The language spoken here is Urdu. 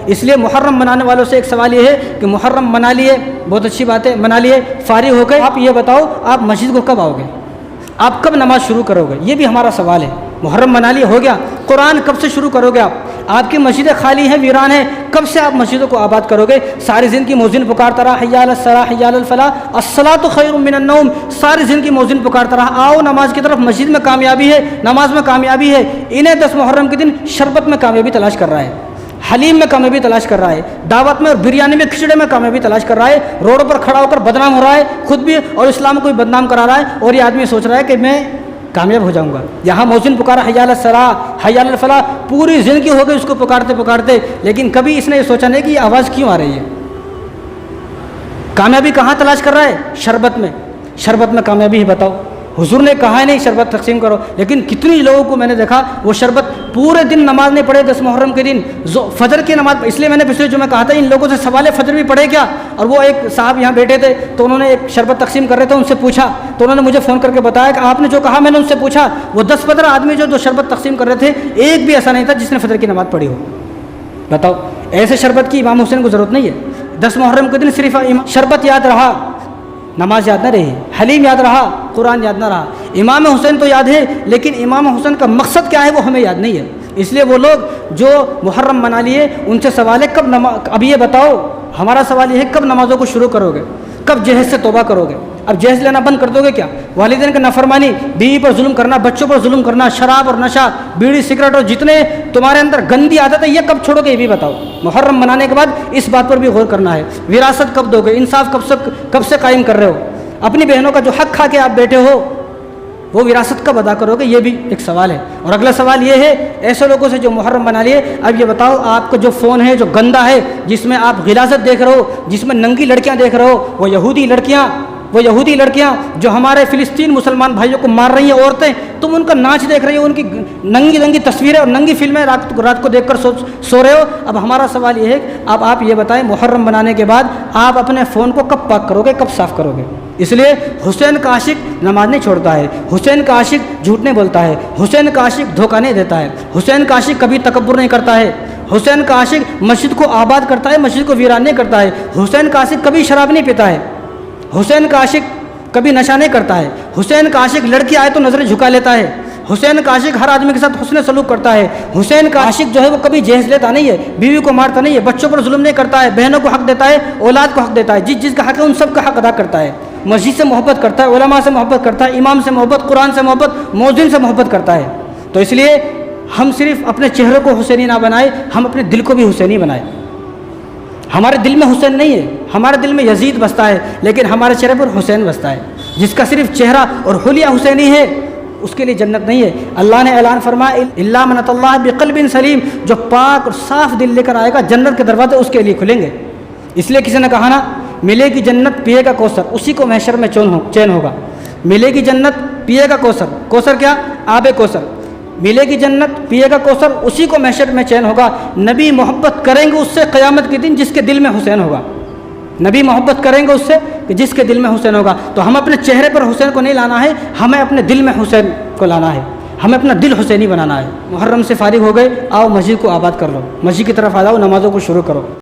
اس لیے محرم منانے والوں سے ایک سوال یہ ہے کہ محرم منا لیے، بہت اچھی بات ہے، منا لیے، فارغ ہو گئے، آپ یہ بتاؤ آپ مسجد کو کب آؤ گے؟ آپ کب نماز شروع کرو گے؟ یہ بھی ہمارا سوال ہے۔ محرم منا لیے، ہو گیا، قرآن کب سے شروع کرو گے آپ کی مسجدیں خالی ہیں، ویران ہیں، کب سے آپ مسجدوں کو آباد کرو گے؟ ساری زندگی مؤذن پکارتا رہا، حی علی الصلاۃ حی علی الفلاح الصلاۃ خیر من النوم، ساری زندگی مؤذن پکارتا رہا، آؤ نماز کی طرف، مسجد میں کامیابی ہے، نماز میں کامیابی ہے۔ انہیں 10 محرم کے دن شربت میں کامیابی تلاش کر رہا ہے، حلیم میں کامیابی تلاش کر رہا ہے، دعوت میں اور بریانی میں کھچڑے میں کامیابی تلاش کر رہا ہے، روڈوں پر کھڑا ہو کر بدنام ہو رہا ہے خود بھی اور اسلام کو بھی بدنام کرا رہا ہے، اور یہ آدمی سوچ رہا ہے کہ میں کامیاب ہو جاؤں گا۔ یہاں مؤذن پکارا حی علی الصلاۃ حی علی الفلاح، پوری زندگی ہو گئی اس کو پکارتے پکارتے، لیکن کبھی اس نے یہ سوچا نہیں کہ یہ آواز کیوں آ رہی ہے۔ کامیابی کہاں تلاش کر رہا ہے؟ شربت میں۔ شربت میں کامیابی ہے، بتاؤ، حضور نے کہا ہے نہیں شربت تقسیم کرو، لیکن کتنی لوگوں کو میں نے دیکھا وہ شربت پورے دن نماز نہیں پڑھے، 10 محرم کے دن فجر کی نماز، اس لیے میں نے پچھلے جمعے کہا تھا ان لوگوں سے سوال فجر بھی پڑھے کیا؟ اور وہ ایک صاحب یہاں بیٹھے تھے تو انہوں نے ایک شربت تقسیم کر رہے تھے، ان سے پوچھا تو انہوں نے مجھے فون کر کے بتایا کہ آپ نے جو کہا میں نے ان سے پوچھا، وہ 10-15 آدمی جو شربت تقسیم کر رہے تھے ایک بھی ایسا نہیں تھا جس نے فجر کی نماز پڑھی ہو۔ بتاؤ، ایسے شربت کی امام حسین کو ضرورت نہیں ہے؟ 10 محرم کے دن صرف شربت یاد رہا، نماز یاد نہ رہی، حلیم یاد رہا، قرآن یاد نہ رہا۔ امام حسین تو یاد ہے لیکن امام حسین کا مقصد کیا ہے وہ ہمیں یاد نہیں ہے۔ اس لیے وہ لوگ جو محرم منا لیے ان سے سوال ہے کب اب یہ بتاؤ، ہمارا سوال یہ ہے کب نمازوں کو شروع کرو گے؟ کب جہیز سے توبہ کرو گے؟ اب جہیز لینا بند کر دو گے کیا؟ والدین کا نافرمانی، بیوی پر ظلم کرنا، بچوں پر ظلم کرنا، شراب اور نشہ، بیڑی سگریٹ اور جتنے تمہارے اندر گندی عادت ہے یہ کب چھوڑو گے؟ یہ بھی بتاؤ۔ محرم منانے کے بعد اس بات پر بھی غور کرنا ہے، وراثت کب دو گے؟ انصاف کب سے قائم کر رہے ہو؟ اپنی بہنوں کا جو حق کھا کے آپ بیٹھے ہو وہ وراثت کب ادا کرو گے؟ یہ بھی ایک سوال ہے۔ اور اگلا سوال یہ ہے ایسے لوگوں سے جو محرم بنا لیے، اب یہ بتاؤ آپ کا جو فون ہے جو گندا ہے، جس میں آپ غلاظت دیکھ رہے ہو، جس میں ننگی لڑکیاں دیکھ رہے ہو، وہ یہودی لڑکیاں جو ہمارے فلسطین مسلمان بھائیوں کو مار رہی ہیں، عورتیں، تم ان کا ناچ دیکھ رہی ہو، ان کی ننگی تصویریں اور ننگی فلمیں رات کو دیکھ کر سو رہے ہو۔ اب ہمارا سوال یہ ہے اب آپ یہ بتائیں محرم بنانے کے بعد آپ اپنے فون کو کب پاک کرو گے، کب صاف کرو گے؟ اس لیے حسین کا عاشق نماز نہیں چھوڑتا ہے، حسین کا عاشق جھوٹ نہیں بولتا ہے، حسین کا عاشق دھوکہ نہیں دیتا ہے، حسین کا عاشق کبھی تکبر نہیں کرتا ہے، حسین کا عاشق مسجد کو آباد کرتا ہے، مسجد کو ویران نہیں کرتا ہے، حسین کا عاشق کبھی شراب نہیں پیتا ہے، حسین کا عاشق کبھی نشہ نہیں کرتا ہے، حسین کا عاشق لڑکی آئے تو نظریں جھکا لیتا ہے، حسین کا عاشق ہر آدمی کے ساتھ حسن سلوک کرتا ہے، حسین کا عاشق جو ہے وہ کبھی جہیز لیتا نہیں ہے، بیوی کو مارتا نہیں ہے، بچوں پر ظلم نہیں کرتا ہے، بہنوں کو حق دیتا ہے، اولاد کو حق دیتا ہے، جس کا حق ہے ان سب کا حق ادا کرتا ہے، مسجد سے محبت کرتا ہے، علماء سے محبت کرتا ہے، امام سے محبت، قرآن سے محبت، مؤذن سے محبت کرتا ہے۔ تو اس لیے ہم صرف اپنے چہرے کو حسینی نہ بنائے، ہم اپنے دل کو بھی حسینی بنائیں۔ ہمارے دل میں حسین نہیں ہے، ہمارے دل میں یزید بستا ہے، لیکن ہمارے چہرے پر حسین بستا ہے۔ جس کا صرف چہرہ اور حلیہ حسینی ہے اس کے لیے جنت نہیں ہے۔ اللہ نے اعلان فرمایا الا من اتى اللہ بقلب سلیم، جو پاک اور صاف دل لے کر آئے گا جنت کے دروازے اس کے لیے کھلیں گے۔ اس لیے کسی نے کہا نا ملے گی جنت پیے گا کوثر، اسی کو محشر میں چین ہوگا۔ ملے گی جنت پیے گا کوثر، کوثر کیا؟ آب کوثر۔ ملے گی جنت پیے گا کوثر، اسی کو محشر میں چین ہوگا۔ نبی محبت کریں گے اس سے قیامت کے دن جس کے دل میں حسین ہوگا، نبی محبت کریں گے اس سے کہ جس کے دل میں حسین ہوگا۔ تو ہم اپنے چہرے پر حسین کو نہیں لانا ہے، ہمیں اپنے دل میں حسین کو لانا ہے، ہمیں اپنا دل حسینی بنانا ہے۔ محرم سے فارغ ہو گئے، آؤ مسجد کو آباد کر لو، مسجد کی طرف آ جاؤ، نمازوں کو شروع کرو۔